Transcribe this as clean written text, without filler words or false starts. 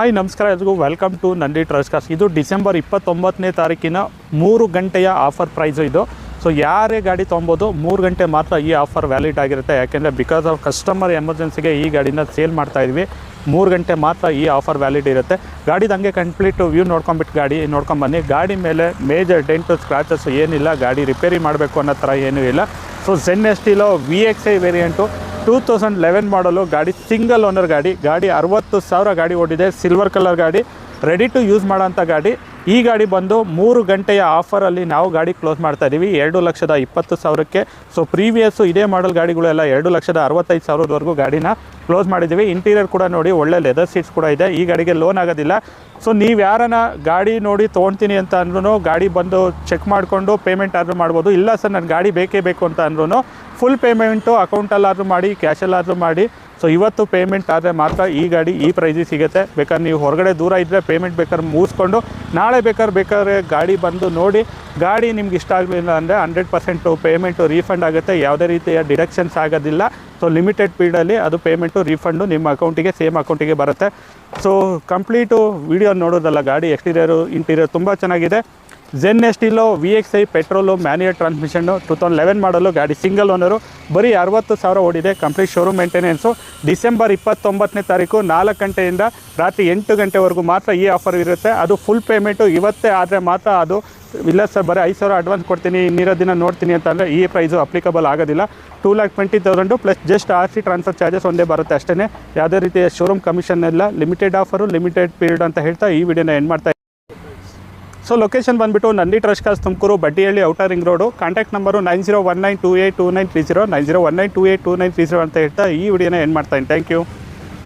Hi ನಮಸ್ಕಾರ ಎಲ್ರಿಗೂ welcome to Nandi trust cars. ಇದು ಡಿಸೆಂಬರ್ 29ನೇ ತಾರೀಕಿನ 3 ಗಂಟೆಯ ಆಫರ್ ಪ್ರೈಸು ಇದು. ಸೊ ಯಾರೇ ಗಾಡಿ ತೊಗೊಬೋದು, 3 ಗಂಟೆ ಮಾತ್ರ ಈ ಆಫರ್ ವ್ಯಾಲಿಡ್ ಆಗಿರುತ್ತೆ. ಯಾಕೆಂದರೆ ಬಿಕಾಸ್ ಆಫ್ ಕಸ್ಟಮರ್ ಎಮರ್ಜೆನ್ಸಿಗೆ ಈ ಗಾಡಿನ ಸೇಲ್ ಮಾಡ್ತಾಯಿದ್ವಿ. 3 ಗಂಟೆ ಮಾತ್ರ ಈ ಆಫರ್ ವ್ಯಾಲಿಡ್ ಇರುತ್ತೆ. ಗಾಡಿದು ಹಂಗೆ ಕಂಪ್ಲೀಟ್ ವ್ಯೂ ನೋಡ್ಕೊಂಬಿಟ್ಟು ಗಾಡಿ ನೋಡ್ಕೊಂಬನ್ನಿ. ಗಾಡಿ ಮೇಲೆ ಮೇಜರ್ ಡೆಂಟು ಸ್ಕ್ರಾಚಸ್ ಏನಿಲ್ಲ, ಗಾಡಿ ರಿಪೇರಿ ಮಾಡಬೇಕು ಅನ್ನೋ ಥರ ಏನೂ ಇಲ್ಲ. So Zen Estilo VXi variant 2011 ಮಾಡಲು ಗಾಡಿ, ಸಿಂಗಲ್ ಓನರ್ ಗಾಡಿ 60,000 ಗಾಡಿ ಓಡಿದೆ. ಸಿಲ್ವರ್ ಕಲರ್ ಗಾಡಿ, ರೆಡಿ ಟು ಯೂಸ್ ಮಾಡೋಂಥ ಗಾಡಿ. ಈ ಗಾಡಿ ಬಂದು 3 ಗಂಟೆಯ ಆಫರಲ್ಲಿ ನಾವು ಗಾಡಿ ಕ್ಲೋಸ್ ಮಾಡ್ತಾಯಿದ್ದೀವಿ 2,20,000ಕ್ಕೆ. ಸೊ ಪ್ರೀವಿಯಸ್ಸು ಇದೇ ಮಾಡಲ್ ಗಾಡಿಗಳೆಲ್ಲ 2,65,000ವರೆಗೂ ಗಾಡಿನ ಕ್ಲೋಸ್ ಮಾಡಿದ್ದೀವಿ. ಇಂಟೀರಿಯರ್ ಕೂಡ ನೋಡಿ, ಒಳ್ಳೆ ಲೆದರ್ ಸೀಟ್ಸ್ ಕೂಡ ಇದೆ. ಈ ಗಾಡಿಗೆ ಲೋನ್ ಆಗೋದಿಲ್ಲ. ಸೊ ನೀವು ಯಾರನ್ನ ಗಾಡಿ ನೋಡಿ ತೊಗೊಳ್ತೀನಿ ಅಂತ ಅಂದ್ರೂ ಗಾಡಿ ಬಂದು ಚೆಕ್ ಮಾಡಿಕೊಂಡು ಪೇಮೆಂಟ್ ಆರ್ಡ್ರ್ ಮಾಡ್ಬೋದು. ಇಲ್ಲ ಸರ್ ನನ್ನ ಗಾಡಿ ಬೇಕೇ ಬೇಕು ಅಂತ ಅಂದ್ರೂ ಫುಲ್ ಪೇಮೆಂಟು ಅಕೌಂಟಲ್ಲಾದ್ರೂ ಮಾಡಿ, ಕ್ಯಾಶಲ್ಲಾದ್ರೂ ಮಾಡಿ. ಸೊ ಇವತ್ತು ಪೇಮೆಂಟ್ ಆದರೆ ಮಾತ್ರ ಈ ಗಾಡಿ ಈ ಪ್ರೈಸಿಗೆ ಸಿಗುತ್ತೆ. ಬೇಕಾದ್ರೆ ನೀವು ಹೊರಗಡೆ ದೂರ ಇದ್ದರೆ ಪೇಮೆಂಟ್ ಬೇಕಾದ್ರೆ ಮುಗಿಸ್ಕೊಂಡು ನಾಳೆ ಬೇಕಾದ್ರೆ ಗಾಡಿ ಬಂದು ನೋಡಿ. ಗಾಡಿ ನಿಮ್ಗೆ ಇಷ್ಟ ಆಗಲಿಲ್ಲ ಅಂದರೆ 100% ಪೇಮೆಂಟು ರೀಫಂಡ್ ಆಗುತ್ತೆ. ಯಾವುದೇ ರೀತಿಯ ಡಿಡಕ್ಷನ್ಸ್ ಆಗೋದಿಲ್ಲ. ಸೊ ಲಿಮಿಟೆಡ್ ಪೀರಿಯಡಲ್ಲಿ ಅದು ಪೇಮೆಂಟು ರೀಫಂಡು ನಿಮ್ಮ ಅಕೌಂಟಿಗೆ, ಸೇಮ್ ಅಕೌಂಟಿಗೆ ಬರುತ್ತೆ. ಸೊ ಕಂಪ್ಲೀಟು ವೀಡಿಯೋ ನೋಡೋದಲ್ಲ, ಗಾಡಿ ಎಕ್ಸ್ಟೀರಿಯರು ಇಂಟೀರಿಯರ್ ತುಂಬ ಚೆನ್ನಾಗಿದೆ. Zen Estilo VXi petrol manual transmission 2011 ಮಾಡಲು ಗಾಡಿ, ಸಿಂಗಲ್ ಓನರು, ಬರೀ 60,000 ಓಡಿದೆ. Complete showroom maintenance. ಡಿಸೆಂಬರ್ 29ನೇ ತಾರೀಕು 4 ಗಂಟೆಯಿಂದ ರಾತ್ರಿ 8 ಗಂಟೆವರೆಗೂ ಮಾತ್ರ ಈ ಆಫರ್ ಇರುತ್ತೆ. ಅದು ಫುಲ್ ಪೇಮೆಂಟು ಇವತ್ತೇ ಆದರೆ ಮಾತ್ರ ಅದು. ಇಲ್ಲ ಸರ್ ಬರೀ 5,000 ಅಡ್ವಾನ್ಸ್ ಕೊಡ್ತೀನಿ, ಇನ್ನಿರೋ ದಿನ ನೋಡ್ತೀನಿ ಅಂತ ಅಂದರೆ ಈ ಪ್ರೈಸು ಅಪ್ಲಿಕಬಲ್ ಆಗೋದಿಲ್ಲ. 2,20,000 plus just RC transfer charges ಒಂದೇ ಬರುತ್ತೆ ಅಷ್ಟೇ. ಯಾವುದೇ ರೀತಿಯ ಶೋರೂಮ್ ಕಮಿಷನ್ ಇಲ್ಲ. ಲಿಮಿಟೆಡ್ ಆಫರು, ಲಿಮಿಟೆಡ್ ಪೀರಿಯಡ್ ಅಂತ ಹೇಳ್ತಾ ಈ ವಿಡಿಯೋನ ಎಂಡ್ ಮಾಡ್ತಾ. ಸೊ ಲೊಕೇಶನ್ ಬಂದುಬಿಟ್ಟು Nandi trust cars, Tumakuru, Baddihalli, outer ring road. Contact number 9019282930, 9019282930 ಅಂತ ಹೇಳ್ತಾ ಈ ವಿಡಿಯೋನ ಎಂಡ್ ಮಾಡ್ತಾಯಿದ್ದೀನಿ. Thank you.